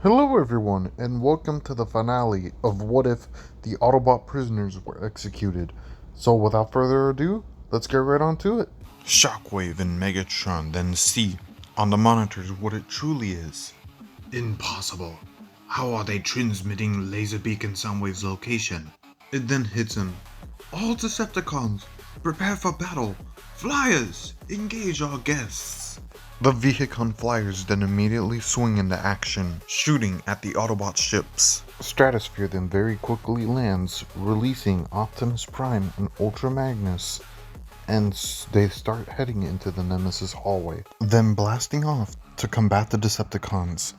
Hello everyone, and welcome to the finale of What If the Autobot prisoners were executed. So without further ado, let's get right on to it. Shockwave and Megatron then see on the monitors what it truly is. Impossible. How are they transmitting laser beacon Soundwave's location? It then hits him. All Decepticons, prepare for battle. Flyers, engage our guests. The Vehicon Flyers then immediately swing into action, shooting at the Autobot ships. Stratosphere then very quickly lands, releasing Optimus Prime and Ultra Magnus, and they start heading into the Nemesis hallway, Then blasting off to combat the Decepticons.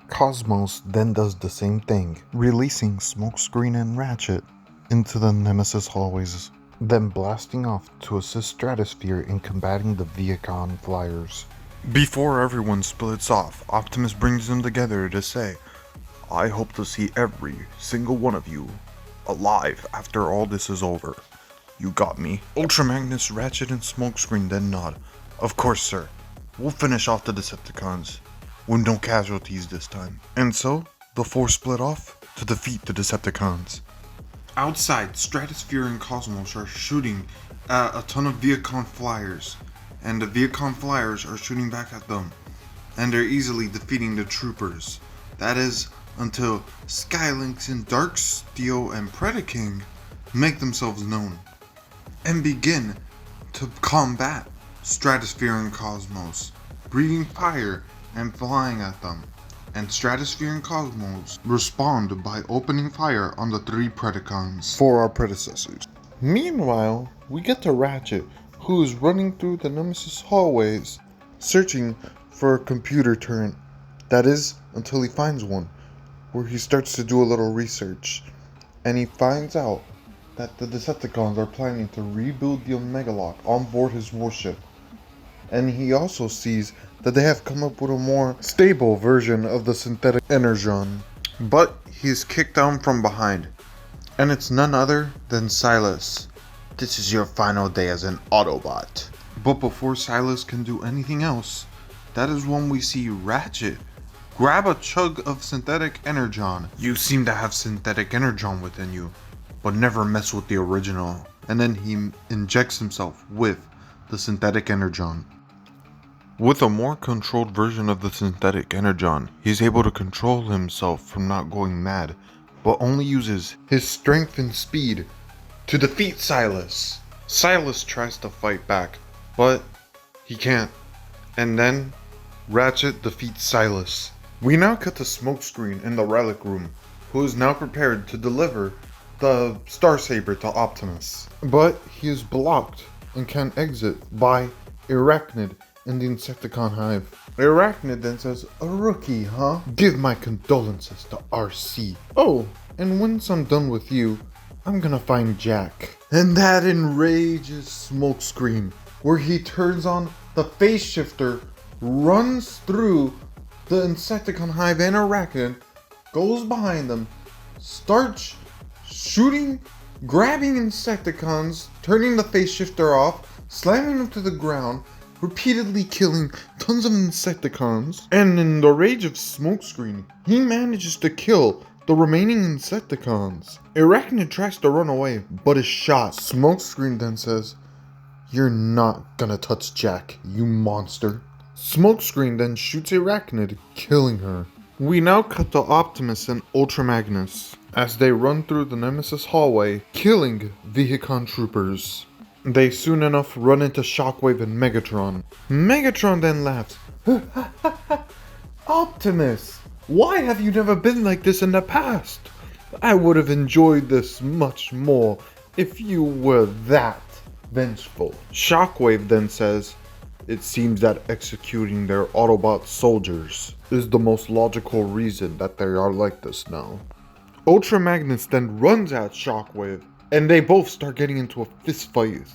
Cosmos then does the same thing, Releasing Smokescreen and Ratchet into the Nemesis hallways, then blasting off to assist Stratosphere in combating the Vehicon Flyers. Before everyone splits off, Optimus brings them together to say, I hope to see every single one of you alive after all this is over. You got me. Ultra Magnus, Ratchet, and Smokescreen then nod. Of course, sir. We'll finish off the Decepticons. With no casualties this time. And so, the four split off to defeat the Decepticons. Outside, Stratosphere and Cosmos are shooting at a ton of Vehicon Flyers. And the Vehicon Flyers are shooting back at them. And they're easily defeating the troopers. That is, until Skylynx and Darksteel and Predacon make themselves known. And begin to combat Stratosphere and Cosmos, breathing fire and flying at them. And Stratosphere and Cosmos respond by opening fire on the three Predacons for our predecessors. Meanwhile, we get to Ratchet, who is running through the Nemesis hallways, searching for a computer turret. That is, until he finds one, where he starts to do a little research, and he finds out that the Decepticons are planning to rebuild the Omegalock on board his warship. And he also sees that they have come up with a more stable version of the synthetic energon. But he is kicked down from behind, and it's none other than Silas. This is your final day as an Autobot. But before Silas can do anything else, that is when we see Ratchet grab a chug of synthetic energon. You seem to have synthetic energon within you, but never mess with the original. And then he injects himself with the synthetic energon. With a more controlled version of the synthetic energon, he's able to control himself from not going mad, but only uses his strength and speed to defeat Silas. Silas tries to fight back, but he can't. And then Ratchet defeats Silas. We now cut to Smokescreen in the Relic Room, who is now prepared to deliver the Star Saber to Optimus. But he is blocked and can't exit by Arachnid in the Insecticon hive. Arachnid then says, "A rookie, huh? Give my condolences to RC. Oh, and once I'm done with you, I'm gonna find Jack." And that enrages Smokescreen, where he turns on the phase shifter, runs through the Insecticon hive and Arachnid, goes behind them, starts shooting, grabbing Insecticons, turning the phase shifter off, slamming them to the ground, repeatedly killing tons of Insecticons. And in the rage of Smokescreen, he manages to kill the remaining Insecticons. Arachnid tries to run away, but is shot. Smokescreen then says, "You're not gonna touch Jack, you monster." Smokescreen then shoots Arachnid, killing her. We now cut to Optimus and Ultra Magnus as they run through the Nemesis hallway, killing Vehicon troopers. They soon enough run into Shockwave and Megatron. Megatron then laughs. "Optimus, why have you never been like this in the past? I would have enjoyed this much more if you were that vengeful." Shockwave then says, "It seems that executing their Autobot soldiers is the most logical reason that they are like this now." Ultra Magnus then runs at Shockwave, and they both start getting into a fist fight,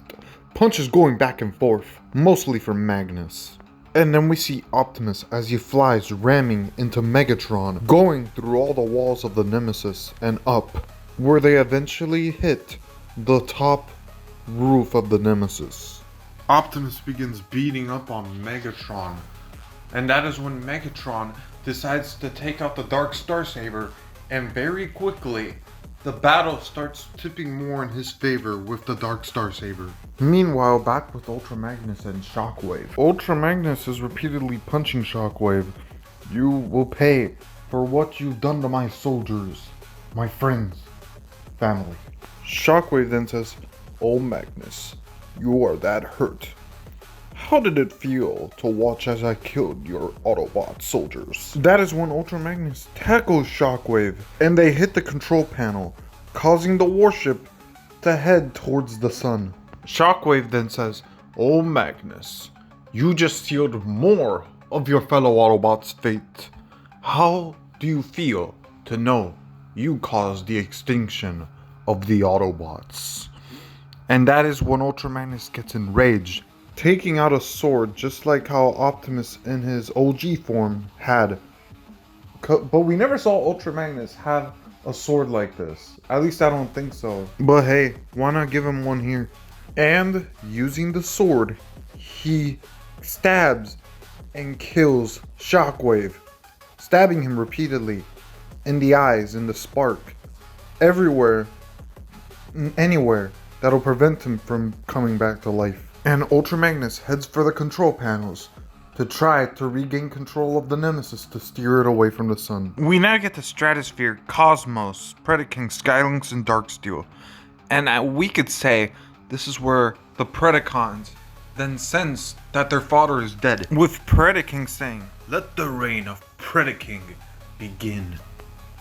punches going back and forth, mostly for Magnus. And then we see Optimus as he flies ramming into Megatron, going through all the walls of the Nemesis and up, where they eventually hit the top roof of the Nemesis. Optimus begins beating up on Megatron, and that is when Megatron decides to take out the Dark Starsaber, and very quickly, the battle starts tipping more in his favor with the Dark Starsaber. Meanwhile, back with Ultra Magnus and Shockwave. Ultra Magnus is repeatedly punching Shockwave. You will pay for what you've done to my soldiers, my friends, family. Shockwave then says, "Oh Magnus, you are that hurt. How did it feel to watch as I killed your Autobot soldiers?" That is when Ultra Magnus tackles Shockwave, and they hit the control panel, causing the warship to head towards the sun. Shockwave then says, "Oh Magnus, you just sealed more of your fellow Autobots' fate. How do you feel to know you caused the extinction of the Autobots?" And that is when Ultra Magnus gets enraged, taking out a sword just like how Optimus in his OG form had. But we never saw Ultra Magnus have a sword like this. At least I don't think so. But hey, why not give him one here? And using the sword, he stabs and kills Shockwave, stabbing him repeatedly in the eyes, in the spark, everywhere, anywhere that'll prevent him from coming back to life. And Ultra Magnus heads for the control panels to try to regain control of the Nemesis to steer it away from the sun. We now get to Stratosphere, Cosmos, Predacon, Skylynx, and Darksteel. And we could say this is where the Predacons then sense that their father is dead, with Predacon saying, "Let the reign of Predacon begin."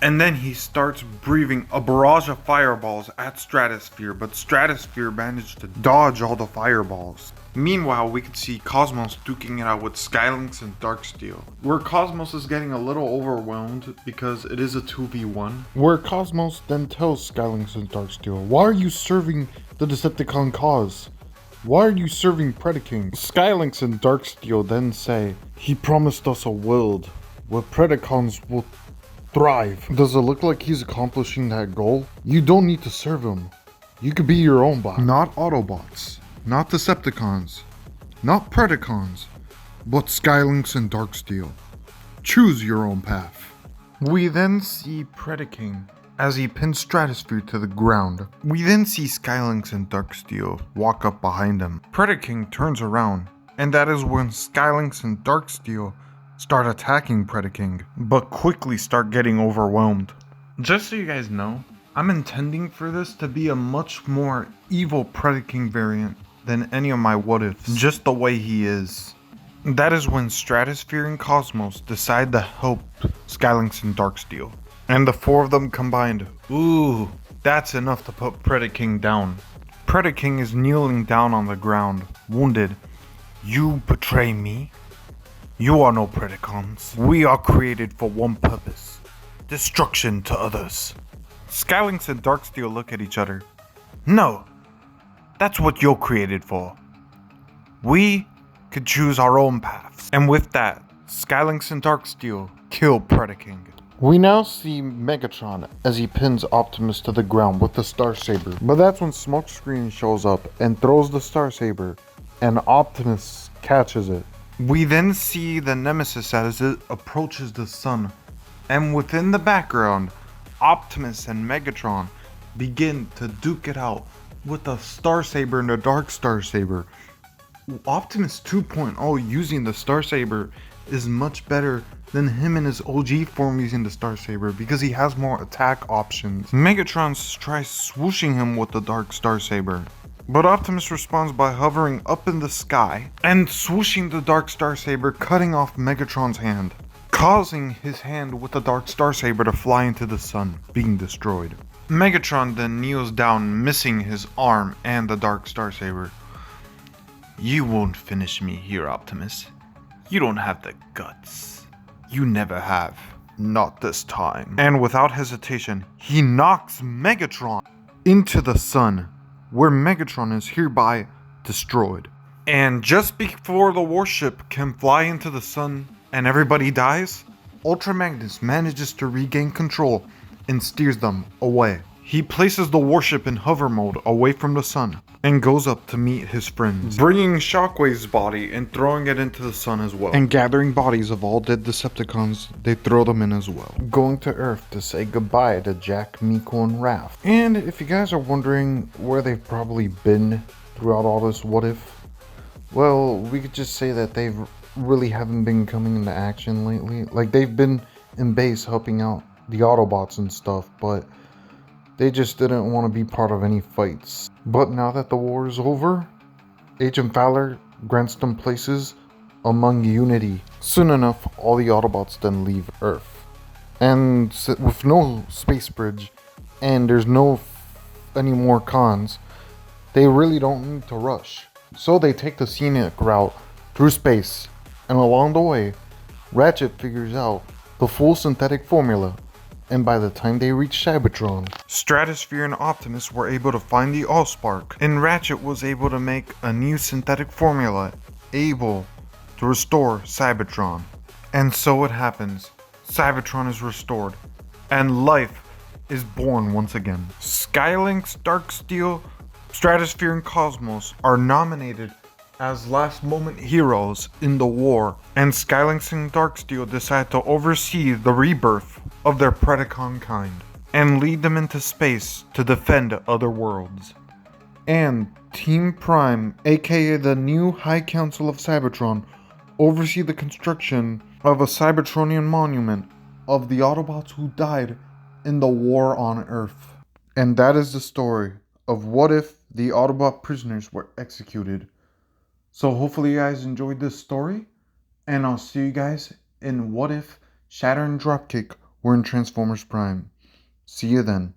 And then he starts breathing a barrage of fireballs at Stratosphere, but Stratosphere managed to dodge all the fireballs. Meanwhile, we could see Cosmos duking it out with Skylynx and Darksteel, where Cosmos is getting a little overwhelmed because it is a 2v1. Where Cosmos then tells Skylynx and Darksteel, "Why are you serving the Decepticon cause? Why are you serving Predacon?" Skylynx and Darksteel then say, "He promised us a world where Predacons will thrive." Does it look like he's accomplishing that goal? You don't need to serve him. You could be your own bot. Not Autobots, not Decepticons, not Predacons, but Skylynx and Darksteel. Choose your own path. We then see Predacon as he pins Stratosphere to the ground. We then see Skylynx and Darksteel walk up behind him. Predacon turns around, and that is when Skylynx and Darksteel start attacking Predacon, but quickly start getting overwhelmed. Just so you guys know, I'm intending for this to be a much more evil Predacon variant than any of my what-ifs, just the way he is. That is when Stratosphere and Cosmos decide to help Skylynx and Darksteel, and the four of them combined, ooh, that's enough to put Predacon down. Predacon is kneeling down on the ground, wounded. "You betray me? You are no Predacons. We are created for one purpose: destruction to others." Skylynx and Darksteel look at each other. "No, that's what you're created for. We could choose our own paths." And with that, Skylynx and Darksteel kill Predacon. We now see Megatron as he pins Optimus to the ground with the Starsaber. But that's when Smokescreen shows up and throws the Starsaber, and Optimus catches it. We then see the Nemesis as it approaches the sun, and within the background, Optimus and Megatron begin to duke it out with the Starsaber and the Dark Starsaber. Optimus 2.0 using the Starsaber is much better than him in his OG form using the Starsaber because he has more attack options. Megatron tries swooshing him with the Dark Starsaber, but Optimus responds by hovering up in the sky and swooshing the Dark Starsaber, cutting off Megatron's hand, causing his hand with the Dark Starsaber to fly into the sun, being destroyed. Megatron then kneels down, missing his arm and the Dark Starsaber. "You won't finish me here, Optimus. You don't have the guts. You never have. Not this time." And without hesitation, he knocks Megatron into the sun, where Megatron is hereby destroyed. And just before the warship can fly into the sun and everybody dies, Ultra Magnus manages to regain control and steers them away. he places the warship in hover mode away from the sun and goes up to meet his friends, bringing Shockwave's body and throwing it into the sun as well. And gathering bodies of all dead Decepticons, they throw them in as well. Going to Earth to say goodbye to Jack, Miko, and Raph. And if you guys are wondering where they've probably been throughout all this what if, well, we could just say that they've really haven't been coming into action lately. Like, they've been in base helping out the Autobots and stuff, but they just didn't want to be part of any fights. But now that the war is over, Agent Fowler grants them places among Unity. Soon enough, all the Autobots then leave Earth. And with no space bridge, and there's no any more cons, they really don't need to rush. So they take the scenic route through space, and along the way, Ratchet figures out the full synthetic formula, and by the time they reach Cybertron, Stratosphere and Optimus were able to find the Allspark, and Ratchet was able to make a new synthetic formula able to restore Cybertron. And so it happens. Cybertron is restored, and life is born once again. Skylynx, Darksteel, Stratosphere, and Cosmos are nominated as last moment heroes in the war, and Skylynx and Darksteel decide to oversee the rebirth of their Predacon kind and lead them into space to defend other worlds. And Team Prime, aka the new High Council of Cybertron, oversee the construction of a Cybertronian monument of the Autobots who died in the war on Earth. And that is the story of what if the Autobot prisoners were executed. So hopefully you guys enjoyed this story, and I'll see you guys in What If Shatter and Dropkick were in Transformers Prime. See you then.